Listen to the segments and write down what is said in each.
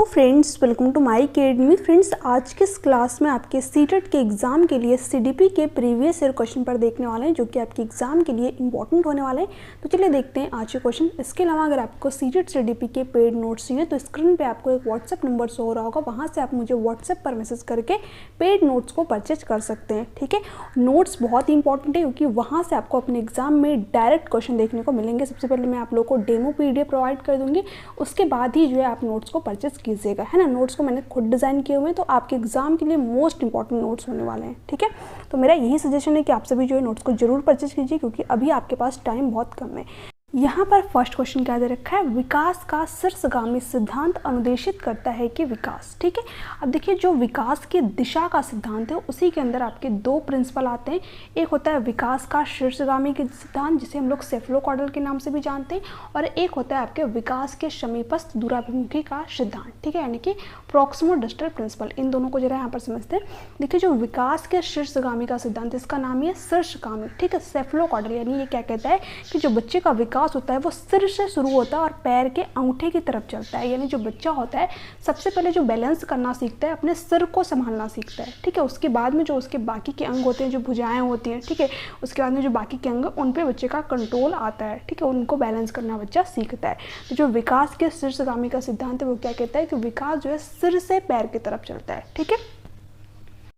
Friends, welcome to my academy. Friends, आज के इस क्लास में आपके सीटेट के एग्ज़ाम के लिए सीडीपी के प्रीवियस ईयर क्वेश्चन पर देखने वाले हैं, जो कि आपके एग्ज़ाम के लिए इंपॉर्टेंट होने वाले हैं। तो चलिए देखते हैं आज के क्वेश्चन। इसके अलावा अगर आपको सीटेट सीडीपी के पेड नोट्स चाहिए तो स्क्रीन पे आपको एक व्हाट्सएप नंबर शो हो रहा होगा, वहाँ से आप मुझे व्हाट्सएप पर मैसेज करके पेड नोट्स को परचेज कर सकते हैं। ठीक है, नोट्स बहुत ही इंपॉर्टेंट है क्योंकि वहाँ से आपको अपने एग्जाम में डायरेक्ट क्वेश्चन देखने को मिलेंगे। सबसे पहले मैं आप लोग को डेमो पीडीएफ प्रोवाइड कर दूँगी, उसके बाद ही जो है आप नोट्स को परचेज कीजिएगा, है ना। नोट्स को मैंने खुद डिज़ाइन किए हुए हैं, तो आपके एग्जाम के लिए मोस्ट इंपॉर्टेंट नोट्स होने वाले हैं। ठीक है, तो मेरा यही सजेशन है कि आप सभी जो है नोट्स को जरूर परचेज कीजिए, क्योंकि अभी आपके पास टाइम बहुत कम है। यहाँ पर फर्स्ट क्वेश्चन क्या दे रखा है, विकास का शीर्षगामी सिद्धांत अनुदेशित करता है कि विकास। ठीक है, अब देखिए जो विकास की दिशा का सिद्धांत है उसी के अंदर आपके दो प्रिंसिपल आते हैं। एक होता है विकास का शीर्षगामी के सिद्धांत, जिसे हम लोग सेफलोकॉर्डल के नाम से भी जानते हैं, और एक होता है आपके विकास के समीपस्थ दूराभिमुखी का सिद्धांत। ठीक है, यानी कि प्रॉक्सिमो डिस्टल प्रिंसिपल। इन दोनों को जरा यहाँ पर समझते हैं। देखिए जो विकास के शीर्षगामी का सिद्धांत, इसका नाम है शीर्षगामी। ठीक है, सेफलोकॉर्डल यानी ये क्या कहता है कि जो बच्चे का विकास होता है वो सिर से शुरू होता है और पैर के अंगूठे की तरफ चलता है। यानी जो बच्चा होता है सबसे पहले जो बैलेंस करना सीखता है, अपने सिर को संभालना सीखता है। ठीक है, उसके बाद में जो उसके बाकी के अंग होते हैं, जो भुजाएं होती हैं, ठीक है, उसके बाद में जो बाकी के अंग उन पे बच्चे का कंट्रोल आता है। ठीक है, उनको बैलेंस करना बच्चा सीखता है। तो जो विकास के शीर्षगामी का सिद्धांत है वो क्या कहता है कि विकास जो है सिर से पैर की तरफ चलता है। ठीक है,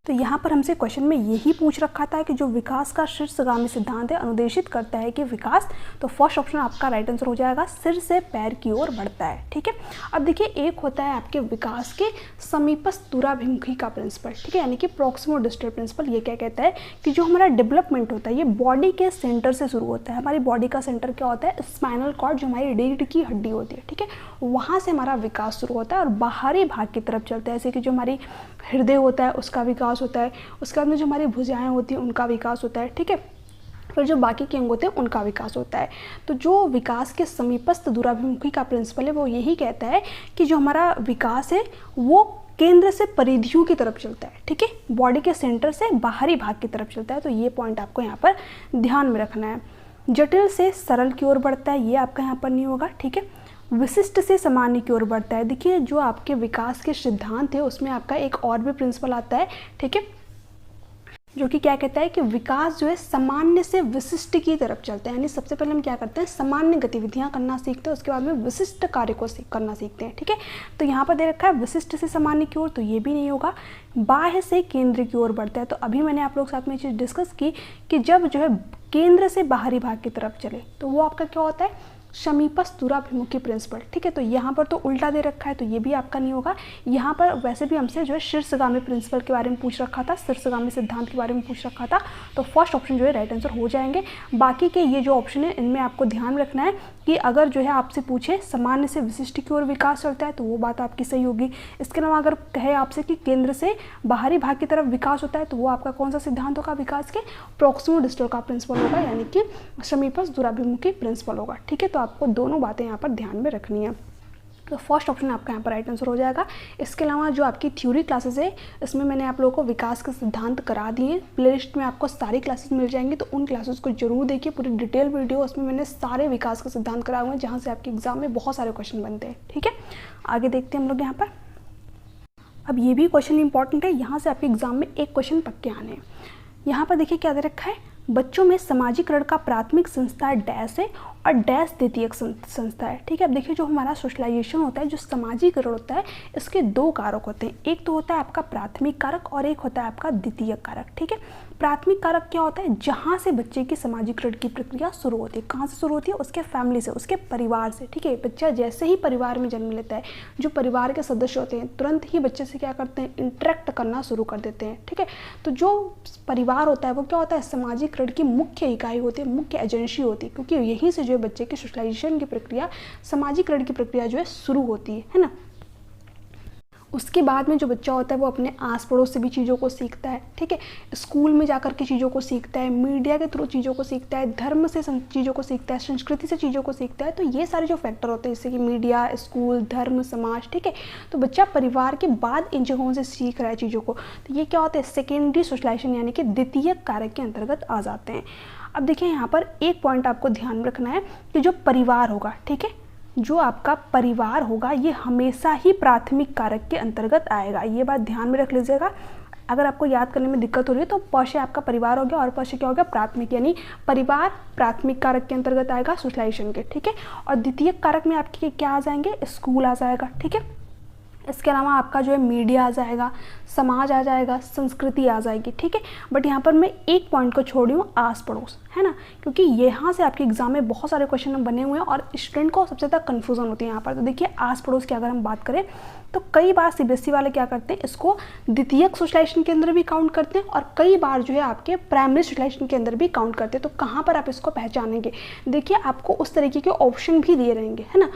तो यहाँ पर हमसे क्वेश्चन में यही पूछ रखा था कि जो विकास का शीर्षगामी सिद्धांत है अनुदेशित करता है कि विकास, तो फर्स्ट ऑप्शन आपका राइट आंसर हो जाएगा, सिर से पैर की ओर बढ़ता है। ठीक है, अब देखिए एक होता है आपके विकास के समीपस्थ दूराभिमुखी का प्रिंसिपल। ठीक है, यानी कि प्रॉक्सिमो डिस्टल प्रिंसिपल। ये क्या कहता है कि जो हमारा डेवलपमेंट होता है ये बॉडी के सेंटर से शुरू होता है। हमारी बॉडी का सेंटर क्या होता है, स्पाइनल कॉर्ड, जो हमारी रीढ़ की हड्डी होती है। ठीक है, वहाँ से हमारा विकास शुरू होता है और बाहरी भाग की तरफ चलता है, जैसे कि जो हमारी हृदय होता है उसका विकास होता है, उसके बाद में जो हमारी भुजाएं होती हैं उनका विकास होता है। ठीक है, फिर जो बाकी के अंग होते हैं उनका विकास होता है। तो जो विकास के समीपस्थ दूराभिमुखी का प्रिंसिपल है वो यही कहता है कि जो हमारा विकास है वो केंद्र से परिधियों की तरफ चलता है। ठीक है, बॉडी के सेंटर से बाहरी भाग की तरफ चलता है। तो ये पॉइंट आपको यहाँ पर ध्यान में रखना है। जटिल से सरल की ओर बढ़ता है, ये आपका यहाँ पर नहीं होगा। ठीक है, विशिष्ट से सामान्य की ओर बढ़ता है। देखिए जो आपके विकास के सिद्धांत है उसमें आपका एक और भी प्रिंसिपल आता है। ठीक है, जो कि क्या कहता है कि विकास जो है सामान्य से विशिष्ट की तरफ चलता है। यानी सबसे पहले हम क्या करते हैं, सामान्य गतिविधियां करना सीखते हैं, उसके बाद में विशिष्ट कार्य को करना सीखते हैं। ठीक है, तो यहाँ पर दे रखा है विशिष्ट से सामान्य की ओर, तो ये भी नहीं होगा। बाह्य से केंद्र की ओर बढ़ता है, तो अभी मैंने आप लोग साथ में चीज़ डिस्कस की कि जब जो है केंद्र से बाहरी भाग की तरफ चले तो वो आपका क्या होता है, समीपस्थ दूराभिमुखी प्रिंसिपल। ठीक है, तो यहाँ पर तो उल्टा दे रखा है, तो ये भी आपका नहीं होगा। यहाँ पर वैसे भी हमसे जो है शीर्षगामी प्रिंसिपल के बारे में पूछ रखा था, शीर्षगामी सिद्धांत के बारे में पूछ रखा था, तो फर्स्ट ऑप्शन जो है राइट आंसर हो जाएंगे। बाकी के ये जो ऑप्शन है इनमें आपको ध्यान रखना है कि अगर जो है आपसे पूछे सामान्य से विशिष्ट की ओर विकास चलता है तो वो बात आपकी सही होगी। इसके अलावा अगर कहे आपसे कि केंद्र से बाहरी भाग की तरफ विकास होता है तो वो आपका कौन सा सिद्धांत होगा, विकास के प्रॉक्सिमो डिस्टल का प्रिंसिपल होगा, यानी कि समीपस्थ दूराभिमुखी प्रिंसिपल होगा। ठीक है, तो आपको दोनों बातें यहाँ पर ध्यान में रखनी है। तो फर्स्ट ऑप्शन आपका यहाँ पर राइट आंसर हो जाएगा। इसके अलावा जो आपकी थ्योरी क्लासेस है इसमें मैंने आप लोगों को विकास के सिद्धांत करा दिए। प्लेलिस्ट में आपको सारी क्लासेस मिल जाएंगी, तो उन क्लासेस को जरूर देखिए। पूरी डिटेल वीडियो उसमें मैंने सारे विकास के सिद्धांत कराए हुए हैं, जहाँ से आपके एग्जाम में बहुत सारे क्वेश्चन बनते हैं। ठीक है, आगे देखते हैं हम लोग यहाँ पर। अब ये भी क्वेश्चन इंपॉर्टेंट है, यहाँ से आपके एग्जाम में एक क्वेश्चन पक्के आने हैं। यहाँ पर देखिए क्या दे रखा है, बच्चों में सामाजिकरण का प्राथमिक संस्था डैश है और डैश द्वितीयक संस्था है। ठीक है, अब देखिए जो हमारा सोशलाइजेशन होता है, जो सामाजिकरण होता है, इसके दो कारक होते हैं। एक तो होता है आपका प्राथमिक कारक और एक होता है आपका द्वितीयक कारक। ठीक है, प्राथमिक कारक क्या होता है, जहाँ से बच्चे की सामाजिकरण की प्रक्रिया शुरू होती है। कहाँ से शुरू होती है, उसके फैमिली से, उसके परिवार से। ठीक है, बच्चा जैसे ही परिवार में जन्म लेता है, जो परिवार के सदस्य होते हैं तुरंत ही बच्चे से क्या करते हैं, इंटरेक्ट करना शुरू कर देते हैं। ठीक है, तो जो परिवार होता है वो क्या होता है, सामाजिकरण की मुख्य इकाई होती है, मुख्य एजेंसी होती है, क्योंकि यहीं से जो है बच्चे की सोशलाइजेशन की प्रक्रिया, सामाजिकरण की प्रक्रिया जो है शुरू होती है ना। उसके बाद में जो बच्चा होता है वो अपने आस पड़ोस से भी चीज़ों को सीखता है। ठीक है, स्कूल में जाकर के चीज़ों को सीखता है, मीडिया के थ्रू चीज़ों को सीखता है, धर्म से चीज़ों को सीखता है, संस्कृति से चीज़ों को सीखता है। तो ये सारे जो फैक्टर होते हैं, जैसे कि मीडिया, स्कूल, धर्म, समाज। ठीक है, तो बच्चा परिवार के बाद इन जगहों से सीख रहा है चीज़ों को। तो ये क्या होता है, सेकेंडरी सोशलाइजेशन यानी कि द्वितीयक कारक के अंतर्गत आ जाते हैं। अब देखिए यहाँ पर एक पॉइंट आपको ध्यान में रखना है कि जो परिवार होगा, ठीक है, जो आपका परिवार होगा ये हमेशा ही प्राथमिक कारक के अंतर्गत आएगा। ये बात ध्यान में रख लीजिएगा। अगर आपको याद करने में दिक्कत हो रही है तो प से आपका परिवार हो गया और प से क्या हो गया, प्राथमिक, यानी परिवार प्राथमिक कारक के अंतर्गत आएगा सोशलाइजेशन के, ठीक है। और द्वितीय कारक में आपके क्या आ जाएंगे, स्कूल आ जाएगा, ठीक है। इसके अलावा आपका जो है मीडिया आ जाएगा, समाज आ जाएगा, संस्कृति आ जाएगी, ठीक है। बट यहाँ पर मैं एक पॉइंट को छोड़ी हूँ, आस पड़ोस, है ना, क्योंकि यहाँ से आपके एग्जाम में बहुत सारे क्वेश्चन बने हुए हैं और स्टूडेंट को सबसे ज़्यादा कन्फ्यूजन होती है यहाँ पर। तो देखिए आस पड़ोस की अगर हम बात करें तो कई बार सीबीएसई वाले क्या करते हैं, इसको द्वितीयक सोशलाइजेशन के अंदर भी काउंट करते हैं और कई बार जो है आपके प्राइमरी सोशलाइजेशन के अंदर भी काउंट करते हैं। तो कहाँ पर आप इसको पहचानेंगे, देखिए आपको उस तरीके के ऑप्शन भी दिए रहेंगे, है ना।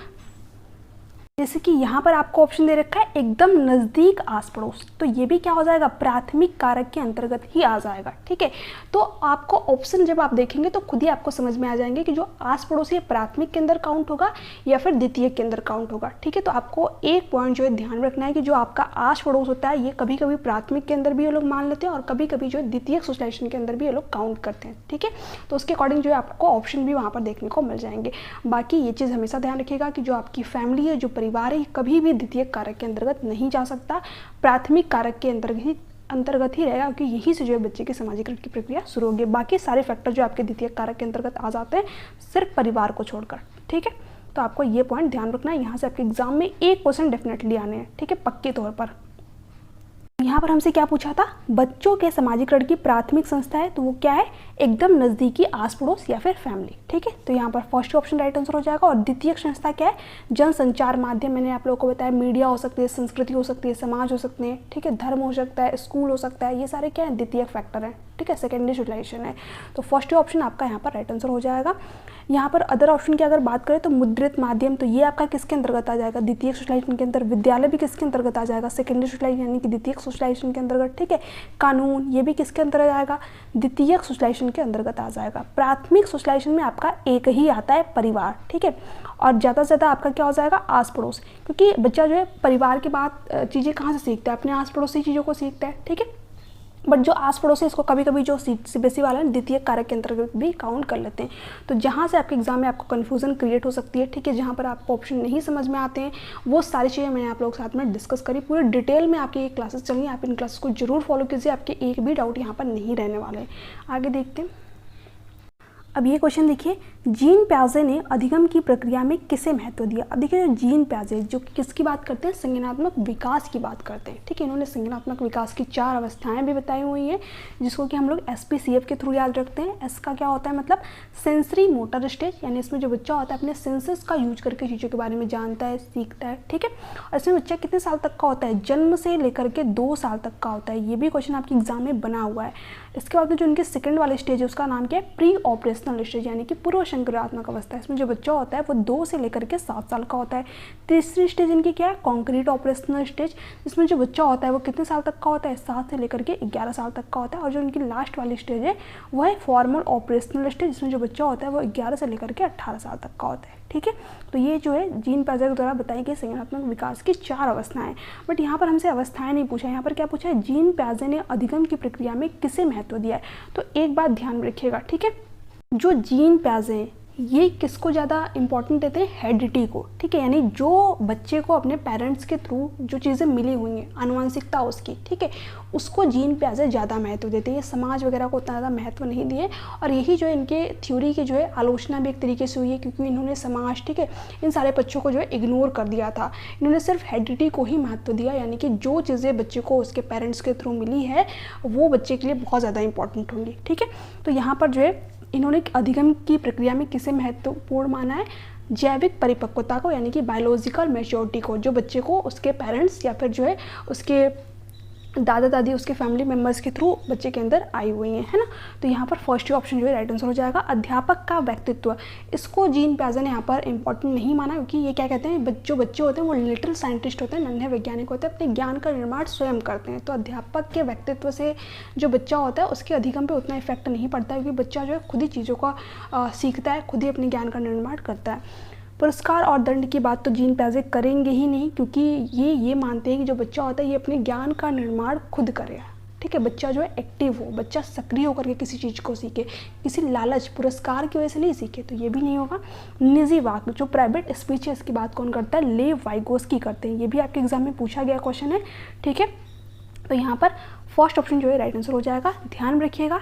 जैसे कि यहाँ पर आपको ऑप्शन दे रखा है एकदम नज़दीक आस पड़ोस, तो ये भी क्या हो जाएगा, प्राथमिक कारक के अंतर्गत ही आ जाएगा, ठीक है। तो आपको ऑप्शन जब आप देखेंगे तो खुद ही आपको समझ में आ जाएंगे कि जो आस पड़ोस ये प्राथमिक के अंदर काउंट होगा या फिर द्वितीय के अंदर काउंट होगा, ठीक है। तो आपको एक पॉइंट जो है ध्यान में रखना है कि जो आपका आस पड़ोस होता है ये कभी कभी प्राथमिक के अंदर भी ये लोग मान लेते हैं और कभी कभी जो है द्वितीय सोशलाइजेशन के अंदर भी ये लोग काउंट करते हैं, ठीक है। तो उसके अकॉर्डिंग जो है आपको ऑप्शन भी वहाँ पर देखने को मिल जाएंगे। बाकी ये चीज़ हमेशा ध्यान रखिएगा कि जो आपकी फैमिली है, जो परिवार है, कभी भी द्वितीय कारक के अंतर्गत नहीं जा सकता, प्राथमिक कारक के अंतर्गत ही रहेगा, क्योंकि यहीं से जो है बच्चे की सामाजिकरण की प्रक्रिया शुरू होगी। बाकी सारे फैक्टर जो आपके द्वितीय कारक के अंतर्गत आ जाते हैं सिर्फ परिवार को छोड़कर, ठीक है। तो आपको ये पॉइंट ध्यान रखना है, यहाँ से आपके एग्जाम में 1% डेफिनेटली आने हैं, ठीक है, पक्के तौर पर। यहाँ पर हमसे क्या पूछा था, बच्चों के समाजीकरण की प्राथमिक संस्था है तो वो क्या है, एकदम नज़दीकी आस पड़ोस या फिर फैमिली, ठीक है। तो यहाँ पर फर्स्ट ऑप्शन राइट आंसर हो जाएगा। और द्वितीय संस्था क्या है, जनसंचार माध्यम, मैंने आप लोगों को बताया, मीडिया हो सकती है, संस्कृति हो सकती है, समाज हो सकते हैं, ठीक है, धर्म हो सकता है, स्कूल हो सकता है, ये सारे क्या है, द्वितीय फैक्टर हैं, ठीक है, सेकेंडरी सोशलाइजेशन है। तो फर्स्ट ऑप्शन आपका यहाँ पर राइट आंसर हो जाएगा। यहाँ पर अदर ऑप्शन की अगर बात करें तो मुद्रित माध्यम, तो ये आपका किसके अंतर्गत आ जाएगा, द्वितीय सोशलाइजेशन के अंदर। विद्यालय भी किसके अंतर्गत आ जाएगा, सेकेंडरी सोशलाइजेशन यानी कि द्वितीय सोशलाइजेशन के अंतर्गत, ठीक है। कानून, ये भी किसके अंतर्गत आएगा, द्वितीय सोशलाइजेशन के अंतर्गत आ जाएगा। प्राथमिक सोशलाइजेशन में आपका एक ही आता है, परिवार, ठीक है। और ज़्यादा से ज़्यादा आपका क्या हो जाएगा, आस पड़ोस, क्योंकि बच्चा जो है परिवार के बाद चीज़ें कहाँ से सीखता है, अपने आस पड़ोस से चीज़ों को सीखता है, ठीक है। बट जो आस पड़ोस है इसको कभी कभी जो सीबीएसई वाला है द्वितीय कारक के अंतर्गत भी काउंट कर लेते हैं। तो जहाँ से आपके एग्जाम में आपको कन्फ्यूजन क्रिएट हो सकती है, ठीक है, जहाँ पर आपको ऑप्शन नहीं समझ में आते हैं, वो सारी चीज़ें मैंने आप लोगों के साथ में डिस्कस करी, पूरे डिटेल में आपकी क्लासेस चल रही हैं। आप इन क्लासेस को जरूर फॉलो कीजिए, आपके एक भी डाउट यहाँ पर नहीं रहने वाले। आगे देखते हैं। अब ये क्वेश्चन देखिए, जीन प्याजे ने अधिगम की प्रक्रिया में किसे महत्व दिया। अब देखिए जो जीन प्याजे जो किसकी बात करते हैं, संज्ञानात्मक विकास की बात करते हैं, ठीक है। इन्होंने संज्ञानात्मक विकास की 4 अवस्थाएं भी बताई हुई हैं, जिसको कि हम लोग SPCF के थ्रू याद रखते हैं। एस का क्या होता है, मतलब सेंसरी मोटर स्टेज, यानी इसमें जो बच्चा होता है अपने सेंसेस का यूज करके चीज़ों के बारे में जानता है, सीखता है, ठीक है। और इसमें बच्चा कितने साल तक का होता है, जन्म से लेकर के 2 साल तक का होता है। ये भी क्वेश्चन आपके एग्जाम में बना हुआ है। इसके बाद में जो उनकी सेकंड वाली स्टेज है उसका नाम क्या है, प्री ऑपरेशनल स्टेज, यानी कि पूर्व संक्रियात्मक अवस्था है। इसमें जो बच्चा होता है वो 2 से लेकर के 7 साल का होता है। तीसरी स्टेज इनकी क्या है, कॉन्क्रीट ऑपरेशनल स्टेज, जिसमें जो बच्चा होता है वो कितने साल तक का होता है, 7 से लेकर के 11 साल तक का होता है। और जो उनकी लास्ट वाली स्टेज है वो है फॉर्मल ऑपरेशनल स्टेज, जिसमें जो बच्चा होता है वो 11 से लेकर के 18 साल तक का होता है, ठीक है। तो ये जो है जीन प्याजे के द्वारा बताई गई संज्ञानात्मक विकास की 4 अवस्थाएं। बट यहाँ पर हमसे अवस्थाएं नहीं पूछा, यहाँ पर क्या पूछा है, जीन प्याजे ने अधिगम की प्रक्रिया में किसे महत्व दिया है। तो एक बात ध्यान में रखिएगा, ठीक है, जो जीन प्याजे हैं ये किसको ज़्यादा इंपॉर्टेंट देते हैं, हेरिडिटी को, ठीक है, यानी जो बच्चे को अपने पेरेंट्स के थ्रू जो चीज़ें मिली हुई हैं, आनुवंशिकता उसकी, ठीक है, उसको जीन प्याजे ज़्यादा महत्व देते हैं। ये समाज वगैरह को उतना ज़्यादा महत्व नहीं दिए। और यही जो है इनके थ्योरी की जो है आलोचना भी एक तरीके से हुई है, क्योंकि इन्होंने समाज, ठीक है, इन सारे बच्चों को जो है इग्नोर कर दिया था। इन्होंने सिर्फ हेरिडिटी को ही महत्व दिया, यानी कि जो चीज़ें बच्चे को उसके पेरेंट्स के थ्रू मिली है वो बच्चे के लिए बहुत ज़्यादा इंपॉर्टेंट होंगी, ठीक है। तो यहाँ पर जो है इन्होंने अधिगम की प्रक्रिया में किसे महत्वपूर्ण माना है, जैविक परिपक्वता को, यानी कि बायोलॉजिकल मैच्योरिटी को, जो बच्चे को उसके पेरेंट्स या फिर जो है उसके दादा दादी, उसके फैमिली मेम्बर्स के थ्रू बच्चे के अंदर आई हुई हैं, है ना। तो यहाँ पर फर्स्ट ऑप्शन जो है राइट आंसर हो जाएगा। अध्यापक का व्यक्तित्व, इसको जीन प्याजे ने यहाँ पर इंपॉर्टेंट नहीं माना, क्योंकि ये क्या कहते हैं, जो बच्चे होते हैं वो लिटिल साइंटिस्ट होते हैं, नन्हे वैज्ञानिक होते हैं, अपने ज्ञान का निर्माण स्वयं करते हैं। तो अध्यापक के व्यक्तित्व से जो बच्चा होता है उसके अधिगम पर उतना इफेक्ट नहीं पड़ता है, क्योंकि बच्चा जो है खुद ही चीज़ों का सीखता है, खुद ही अपने ज्ञान का निर्माण करता है। पुरस्कार और दंड की बात तो जीन प्याजे करेंगे ही नहीं, क्योंकि ये मानते हैं कि जो बच्चा होता है ये अपने ज्ञान का निर्माण खुद करे, ठीक है, बच्चा जो है एक्टिव हो, बच्चा सक्रिय होकर के किसी चीज़ को सीखे, किसी लालच पुरस्कार की वजह से नहीं सीखे, तो ये भी नहीं होगा। निजी वाक्य जो प्राइवेट स्पीच है इसकी बात कौन करता है, लेव वाइगोस्की करते हैं, ये भी आपके एग्जाम में पूछा गया क्वेश्चन है, ठीक है। तो यहाँ पर फर्स्ट ऑप्शन जो है राइट आंसर हो जाएगा। ध्यान रखिएगा,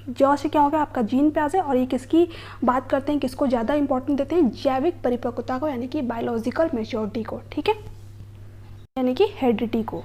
जॉ से क्या होगा आपका जीन पे आ जाए, और ये किसकी बात करते हैं, किसको ज़्यादा इंपॉर्टेंट देते हैं, जैविक परिपक्वता को, यानी कि बायोलॉजिकल मैच्योरिटी को, ठीक है, यानी कि हेरिडिटी को।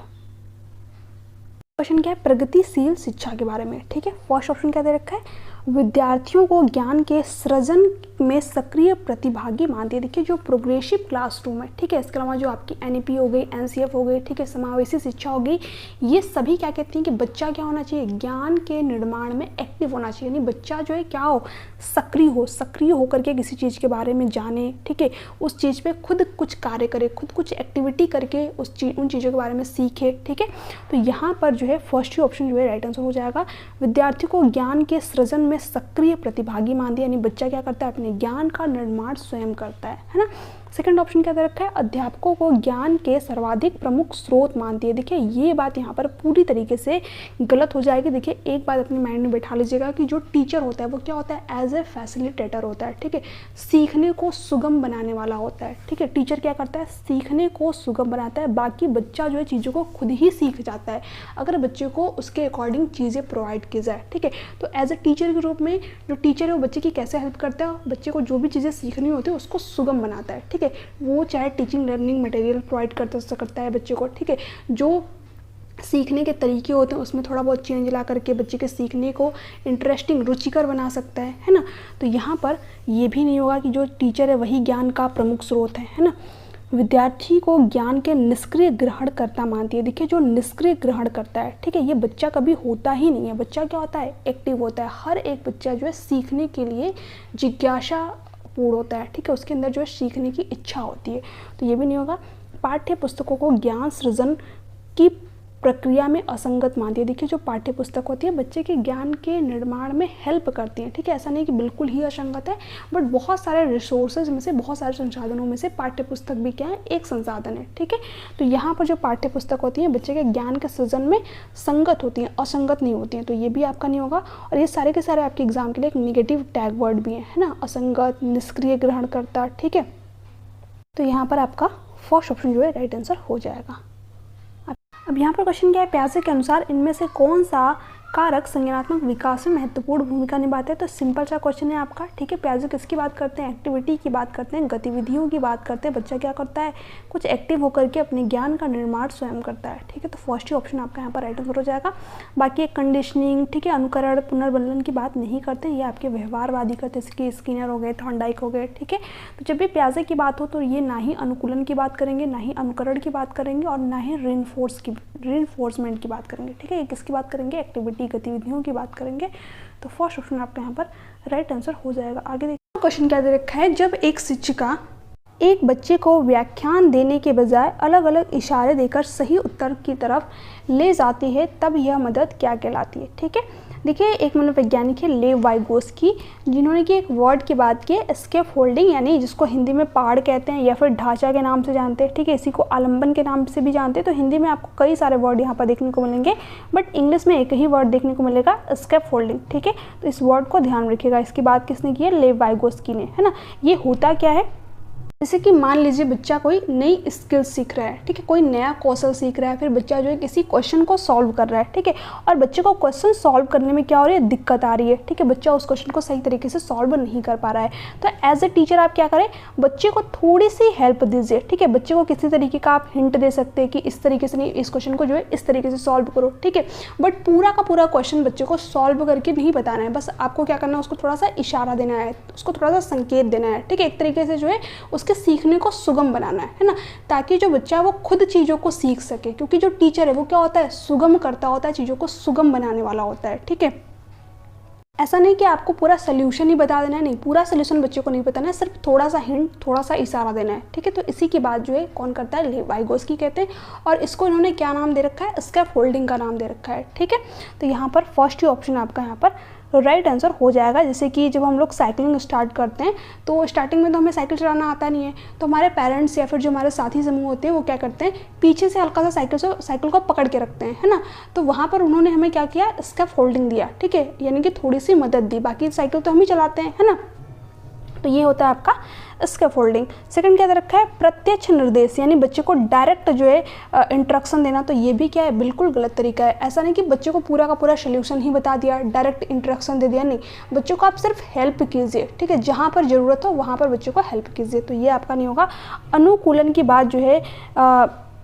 क्वेश्चन क्या है, प्रगतिशील शिक्षा के बारे में, ठीक है। फर्स्ट ऑप्शन क्या दे रखा है, विद्यार्थियों को ज्ञान के सृजन में सक्रिय प्रतिभागी मानती है। देखिए जो प्रोग्रेसिव क्लासरूम है, ठीक है, इसके अलावा जो आपकी एनईपी हो गई, एनसीएफ हो गई, ठीक है, समावेशी शिक्षा हो गई, ये सभी क्या कहती हैं कि बच्चा क्या होना चाहिए, ज्ञान के निर्माण में एक्टिव होना चाहिए, यानी बच्चा जो है क्या हो, सक्रिय होकर के किसी चीज़ के बारे में जाने, ठीक है, उस चीज़ पे खुद कुछ कार्य करे, खुद कुछ एक्टिविटी करके उन चीज़ों के बारे में सीखे, ठीक है। तो यहाँ पर जो है फर्स्ट ही ऑप्शन जो है राइट आंसर हो जाएगा। विद्यार्थी को ज्ञान के सृजन में सक्रिय प्रतिभागी मानती है, यानी बच्चा क्या करता है, अपने ज्ञान का निर्माण स्वयं करता है ना। सेकंड ऑप्शन क्या दे रखा है, अध्यापकों को ज्ञान के सर्वाधिक प्रमुख स्रोत मानती है। देखिए ये बात यहाँ पर पूरी तरीके से गलत हो जाएगी। देखिए एक बात अपने माइंड में बैठा लीजिएगा कि जो टीचर होता है वो क्या होता है, एज ए फैसिलिटेटर होता है, ठीक है, सीखने को सुगम बनाने वाला होता है, ठीक है। टीचर क्या करता है, सीखने को सुगम बनाता है, बाकी बच्चा जो है चीज़ों को खुद ही सीख जाता है अगर बच्चे को उसके अकॉर्डिंग चीज़ें प्रोवाइड की जाए, ठीक है। तो एज ए टीचर के रूप में जो टीचर है वो बच्चे की कैसे हेल्प करता है, बच्चे को जो भी चीज़ें सीखनी होती है उसको सुगम बनाता है, ठीक है। वो चाहे टीचिंग लर्निंग मटेरियल प्रोवाइड करता है बच्चे को, ठीक है, जो सीखने के तरीके होते हैं उसमें थोड़ा बहुत चेंज ला करके बच्चे के सीखने को इंटरेस्टिंग रुचिकर बना सकता है ना। तो यहाँ पर ये भी नहीं होगा कि जो टीचर है वही ज्ञान का प्रमुख स्रोत है ना। विद्यार्थी को ज्ञान के निष्क्रिय ग्रहणकर्ता मानती है। देखिए जो निष्क्रिय ग्रहण करता है, ठीक है, ये बच्चा कभी होता ही नहीं है। बच्चा क्या होता है, एक्टिव होता है। हर एक बच्चा जो है सीखने के लिए जिज्ञासा पूर्ण होता है, ठीक है, उसके अंदर जो है सीखने की इच्छा होती है। तो ये भी नहीं होगा। पाठ्य पुस्तकों को ज्ञान सृजन की प्रक्रिया में असंगत मानती है। देखिए जो पाठ्य पुस्तक होती है बच्चे के ज्ञान के निर्माण में हेल्प करती है, ठीक है, ऐसा नहीं कि बिल्कुल ही असंगत है, बट बहुत सारे रिसोर्सेज में से, बहुत सारे संसाधनों में से पाठ्य पुस्तक भी क्या है, एक संसाधन है, ठीक है। तो यहाँ पर जो पाठ्य पुस्तक होती है बच्चे के ज्ञान के सृजन में संगत होती हैं, असंगत नहीं होती हैं। तो ये भी आपका नहीं होगा। और ये सारे के सारे आपके एग्जाम के लिए एक नेगेटिव टैग वर्ड भी है ना, असंगत, निष्क्रिय ग्रहणकर्ता, ठीक है। तो यहाँ पर आपका फर्स्ट ऑप्शन जो है राइट आंसर हो जाएगा। अब यहाँ पर क्वेश्चन क्या है, प्याजे के अनुसार इनमें से कौन सा कारक संज्ञानात्मक विकास में महत्वपूर्ण भूमिका निभाते हैं। तो सिंपल सा क्वेश्चन है आपका, ठीक है। प्याजे किसकी बात करते हैं, एक्टिविटी की बात करते हैं, गतिविधियों की बात करते हैं। बच्चा क्या करता है, कुछ एक्टिव होकर के अपने ज्ञान का निर्माण स्वयं करता है, ठीक है। तो फर्स्ट ही ऑप्शन आपका यहाँ पर राइट आंसर हो जाएगा। बाकी एक कंडीशनिंग, ठीक है, अनुकरण, पुनर्बलन की बात नहीं करते, ये आपके व्यवहारवादी करते, स्किनर हो गए, थॉर्नडाइक हो गए, ठीक है। तो जब भी प्याजे की बात हो तो ये ना ही अनुकूलन की बात करेंगे, ना ही अनुकरण की बात करेंगे, और ना ही रिइंफोर्समेंट की बात करेंगे, ठीक है। ये किसकी बात करेंगे, एक्टिविटी, गतिविधियों की बात करेंगे। तो फर्स्ट ऑप्शन आपका यहाँ पर राइट आंसर हो जाएगा। आगे देखिए क्वेश्चन क्या दे रखा है, जब एक शिक्षिका एक बच्चे को व्याख्यान देने के बजाय अलग अलग इशारे देकर सही उत्तर की तरफ ले जाती है तब यह मदद क्या कहलाती है, ठीक है। देखिए एक मनोवैज्ञानिक है लेव वाइगोस्की, जिन्होंने कि एक वर्ड की बात की, स्कैफ फोल्डिंग, यानी जिसको हिंदी में पहाड़ कहते हैं या फिर ढांचा के नाम से जानते हैं, ठीक है। इसी को आलंबन के नाम से भी जानते हैं। तो हिंदी में आपको कई सारे वर्ड यहाँ पर देखने को मिलेंगे, बट इंग्लिश में एक ही वर्ड देखने को मिलेगा, स्कैफ फोल्डिंग, ठीक है। तो इस वर्ड को ध्यान रखिएगा। इसकी बात किसने की है, लेव वाइगोस्की ने, है ना। ये होता क्या है, जैसे कि मान लीजिए बच्चा कोई नई स्किल सीख रहा है, ठीक है, कोई नया कौशल सीख रहा है, फिर बच्चा जो है किसी क्वेश्चन को सॉल्व कर रहा है, ठीक है, और बच्चे को क्वेश्चन सॉल्व करने में क्या हो रही है, दिक्कत आ रही है, ठीक है, बच्चा उस क्वेश्चन को सही तरीके से सॉल्व नहीं कर पा रहा है। तो एज ए टीचर आप क्या करें, बच्चे को थोड़ी सी हेल्प दीजिए, ठीक है। बच्चे को किसी तरीके का आप हिंट दे सकते हैं कि इस तरीके से नहीं, इस क्वेश्चन को जो है इस तरीके से सॉल्व करो, ठीक है। बट पूरा का पूरा क्वेश्चन बच्चे को सॉल्व करके नहीं बताना है, बस आपको क्या करना है, उसको थोड़ा सा इशारा देना है, उसको थोड़ा सा संकेत देना है, ठीक है। एक तरीके से जो है उसके सीखने को सुगम बनाना है ना, ताकि जो बच्चा है वो खुद चीज़ों को सीख सके। क्योंकि जो टीचर है वो क्या होता है, सुगम करता होता है, चीज़ों को सुगम बनाने वाला होता है, ठीक है। ऐसा नहीं कि आपको पूरा सोल्यूशन ही बता देना है, नहीं, पूरा सोल्यूशन बच्चे को नहीं बताना है, सिर्फ थोड़ा सा हिंट, थोड़ा सा इशारा देना है, ठीक है। तो इसी की बात जो है कौन करता है, लेव वाइगोस्की कहते हैं, और इसको इन्होंने क्या नाम दे रखा है, स्कैफ फोल्डिंग का नाम दे रखा है, ठीक है। तो यहाँ पर फर्स्ट ही ऑप्शन आपका यहाँ पर राइट आंसर हो जाएगा। जैसे कि जब हम लोग साइकिलिंग स्टार्ट करते हैं तो स्टार्टिंग में तो हमें साइकिल चलाना आता नहीं है, तो हमारे पेरेंट्स या फिर जो हमारे साथी समूह होते हैं वो क्या करते हैं, पीछे से हल्का सा साइकिल को पकड़ के रखते हैं, है ना। तो वहाँ पर उन्होंने हमें क्या किया, स्कैफोल्डिंग दिया, ठीक है, यानी कि थोड़ी सी मदद दी, बाकी साइकिल तो हम ही चलाते हैं, है ना। तो ये होता है आपका स्कैफोल्डिंग। सेकंड क्या दे रखा है, प्रत्यक्ष निर्देश, यानी बच्चे को डायरेक्ट जो है इंस्ट्रक्शन देना। तो ये भी क्या है, बिल्कुल गलत तरीका है। ऐसा नहीं कि बच्चे को पूरा का पूरा सोल्यूशन ही बता दिया, डायरेक्ट इंस्ट्रक्शन दे दिया, नहीं, बच्चों को आप सिर्फ हेल्प कीजिए, ठीक है, जहाँ पर ज़रूरत हो वहाँ पर बच्चों को हेल्प कीजिए। तो ये आपका नहीं होगा। अनुकूलन की बात जो है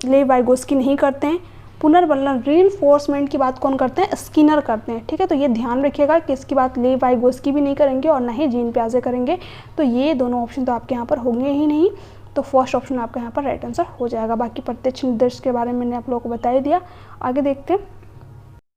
लेव वाइगोस्की नहीं करते हैं। पुनर्बलन रीइंफोर्समेंट की बात कौन करते हैं, स्किनर करते हैं, ठीक है। तो ये ध्यान रखिएगा कि इसकी बात लेव वाइगोस्की भी नहीं करेंगे और ना ही जीन पियाजे करेंगे। तो ये दोनों ऑप्शन तो आपके यहाँ पर होंगे ही नहीं। तो फर्स्ट ऑप्शन आपका यहाँ पर राइट आंसर हो जाएगा। बाकी प्रत्यक्ष निर्देश के बारे में मैंने आप लोगों को बता ही दिया। आगे देखते हैं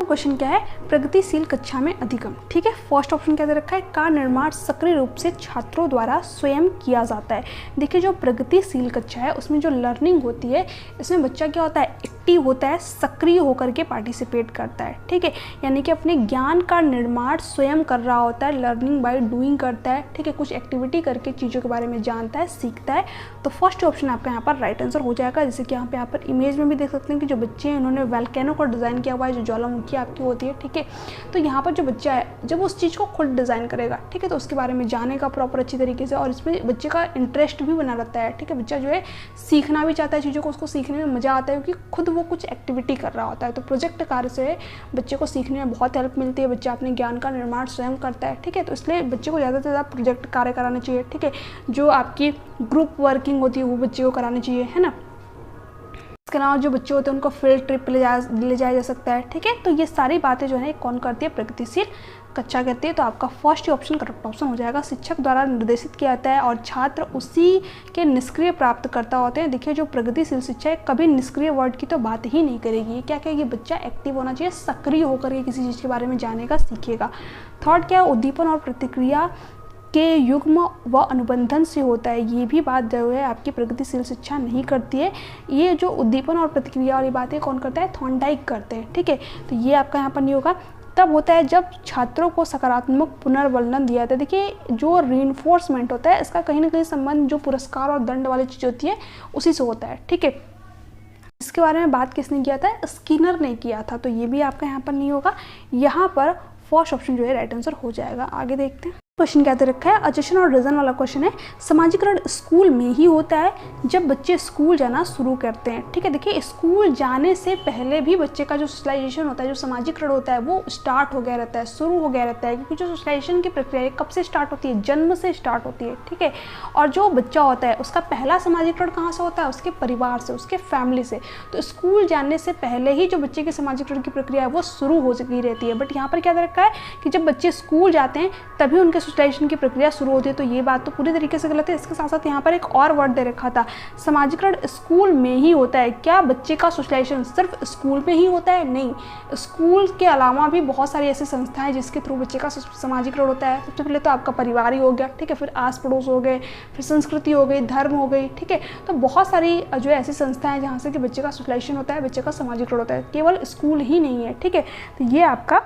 क्वेश्चन क्या है, प्रगतिशील कक्षा में अधिगम, ठीक है। फर्स्ट ऑप्शन क्या दे रखा है, का निर्माण सक्रिय रूप से छात्रों द्वारा स्वयं किया जाता है। देखिए जो प्रगतिशील कक्षा है उसमें जो लर्निंग होती है, इसमें बच्चा क्या होता है, एक्टिव होता है, सक्रिय होकर के पार्टिसिपेट करता है, ठीक है, यानी कि अपने ज्ञान का निर्माण स्वयं कर रहा होता है, लर्निंग बाय डूइंग करता है, ठीक है, कुछ एक्टिविटी करके चीज़ों के बारे में जानता है, सीखता है। तो फर्स्ट ऑप्शन आपका यहाँ पर राइट आंसर हो जाएगा। जैसे कि यहाँ पर इमेज में भी देख सकते हैं कि जो बच्चे हैं उन्होंने वोल्केनो को डिज़ाइन किया हुआ है, जो ज्वालामुखी आपकी होती है, ठीक है। तो यहाँ पर जो बच्चा है जब उस चीज़ को खुद डिज़ाइन करेगा, ठीक है, तो उसके बारे में जानेगा प्रॉपर अच्छी तरीके से, और इसमें बच्चे का इंटरेस्ट भी बना रहता है, ठीक है। बच्चा जो है सीखना भी चाहता है चीज़ों को, उसको सीखने में मज़ा आता है क्योंकि खुद वो कुछ एक्टिविटी कर रहा होता है। तो प्रोजेक्ट कार्य से बच्चे को सीखने में बहुत हेल्प मिलती है, बच्चा अपने ज्ञान का निर्माण स्वयं करता है, ठीक है। तो इसलिए बच्चे को ज़्यादा से ज़्यादा प्रोजेक्ट कार्य कराना चाहिए, ठीक है। जो आपकी ग्रुप वर्किंग होती है वो बच्चे को करानी चाहिए, है ना। इसके अलावा जो बच्चे होते हैं उनको फील्ड ट्रिप ले जाया जा सकता है, ठीक है। तो ये सारी बातें जो है कौन करती है, प्रगतिशील कक्षा करती है। तो आपका फर्स्ट ऑप्शन करेक्ट ऑप्शन हो जाएगा। शिक्षक द्वारा निर्देशित किया जाता है और छात्र उसी के निष्क्रिय प्राप्तकर्ता होते हैं। देखिए जो प्रगतिशील शिक्षा है कभी निष्क्रिय वर्ड की तो बात ही नहीं करेगी। ये क्या कहेगी, बच्चा एक्टिव होना चाहिए, सक्रिय होकर के किसी चीज़ के बारे में जानेगा, सीखेगा। थर्ड क्या है, उद्दीपन और प्रतिक्रिया के युग्म व अनुबंधन से होता है। ये भी बात जो है आपकी प्रगतिशील शिक्षा नहीं करती है। ये जो उद्दीपन और प्रतिक्रिया वाली बातें कौन करता है, थॉर्नडाइक करते हैं, ठीक है। तो ये आपका यहाँ पर नहीं होगा। तब होता है जब छात्रों को सकारात्मक पुनर्वलन दिया जाता है। देखिए जो रीइंफोर्समेंट होता है इसका कहीं ना कहीं संबंध जो पुरस्कार और दंड वाली चीज़ होती है उसी से होता है, ठीक है। इसके बारे में बात किसने किया था, स्किनर ने किया था। तो ये भी आपका यहाँ पर नहीं होगा। यहाँ पर फर्स्ट ऑप्शन जो है राइट आंसर हो जाएगा। आगे देखते हैं क्वेश्चन क्या दे रखा है, अजेशन और रीजन वाला क्वेश्चन है। समाजीकरण स्कूल में ही होता है जब बच्चे स्कूल जाना शुरू करते हैं, ठीक है। देखिए स्कूल जाने से पहले भी बच्चे का जो सोशलाइजेशन होता है, जो समाजीकरण होता है वो स्टार्ट हो गया रहता है, शुरू हो गया रहता है। क्योंकि जो सोशलाइजेशन की प्रक्रिया कब से स्टार्ट होती है, जन्म से स्टार्ट होती है, ठीक है। और जो बच्चा होता है उसका पहला समाजीकरण कहाँ से होता है, उसके परिवार से, उसके फैमिली से। तो स्कूल जाने से पहले ही जो बच्चे के समाजीकरण की प्रक्रिया है वो शुरू हो चुकी रहती है। बट यहाँ पर क्या दे रखा है कि जब बच्चे स्कूल जाते हैं तभी उनके सोशलाइजेशन की प्रक्रिया शुरू होती है। तो ये बात तो पूरी तरीके से गलत है। इसके साथ साथ यहाँ पर एक और वर्ड दे रखा था, समाजीकरण स्कूल में ही होता है। क्या बच्चे का सोशलाइजेशन सिर्फ स्कूल में ही होता है? नहीं, स्कूल के अलावा भी बहुत सारी ऐसी संस्थाएं हैं जिसके थ्रू बच्चे का समाजीकरण होता है। सबसे पहले तो आपका परिवार ही हो गया, ठीक है, फिर आस पड़ोस हो गए, फिर संस्कृति हो गई, धर्म हो गई, ठीक है। तो बहुत सारी जो है ऐसी संस्थाएं हैं जहाँ से कि बच्चे का सोशलाइजेशन होता है, बच्चे का समाजीकरण होता है, केवल स्कूल ही नहीं है, ठीक है। तो ये आपका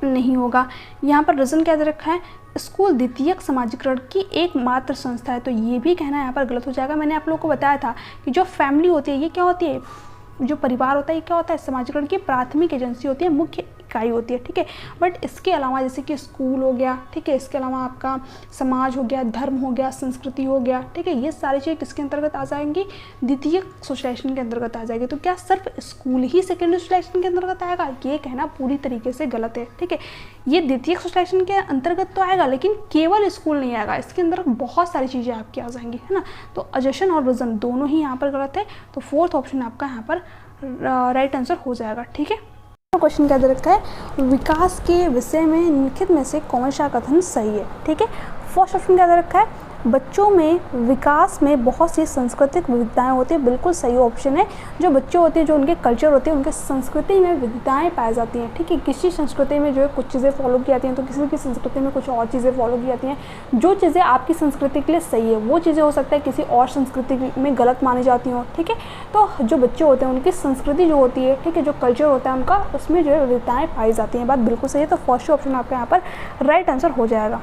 नहीं होगा। यहाँ पर रीजन क्या दे रखा है, स्कूल द्वितीयक समाजीकरण की एकमात्र संस्था है। तो ये भी कहना यहाँ पर गलत हो जाएगा। मैंने आप लोगों को बताया था कि जो फैमिली होती है ये क्या होती है, जो परिवार होता है ये क्या होता है, समाजीकरण की प्राथमिक एजेंसी होती है, मुख्य इकाई होती है, ठीक है। बट इसके अलावा जैसे कि स्कूल हो गया, ठीक है, इसके अलावा आपका समाज हो गया, धर्म हो गया, संस्कृति हो गया, ठीक है, ये सारी चीज़ें किसके अंतर्गत आ जाएंगी, द्वितीय सोशलाइजेशन के अंतर्गत आ जाएगी। तो क्या सिर्फ स्कूल ही सेकेंडरी सोशलाइजेशन के अंतर्गत आएगा, ये कहना पूरी तरीके से गलत है, ठीक है। ये द्वितीय सोशलाइजेशन के अंतर्गत तो आएगा लेकिन केवल स्कूल नहीं आएगा, इसके अंदर बहुत सारी चीज़ें आपकी आ जाएंगी, है ना। तो अजेशन और रीजन दोनों ही यहाँ पर गलत है। तो फोर्थ ऑप्शन आपका यहाँ पर राइट आंसर हो जाएगा, ठीक है। क्वेश्चन क्या दे रखा है, विकास के विषय में निम्नलिखित में से कौन सा कथन सही है, ठीक है। फर्स्ट ऑप्शन क्या दे रखा है, बच्चों में विकास में बहुत सी सांस्कृतिक विविधताएं होती है। बिल्कुल सही ऑप्शन है। जो बच्चे होते हैं, जो उनके कल्चर होते हैं, उनके संस्कृति में विविधताएं पाई जाती हैं। ठीक है, किसी संस्कृति में जो है कुछ चीज़ें फॉलो की जाती हैं, तो किसी की संस्कृति में कुछ और चीज़ें फॉलो की जाती हैं। जो चीज़ें आपकी संस्कृति के लिए सही है वो चीज़ें हो सकता है किसी और संस्कृति में गलत मानी जाती हों। ठीक है, तो जो बच्चे होते हैं उनकी संस्कृति जो होती है, ठीक है, जो कल्चर होता है उनका, उसमें जो है विविधताएँ पाई जाती हैं। बात बिल्कुल सही है। तो फर्स्ट ऑप्शन आपका यहाँ पर राइट आंसर हो जाएगा।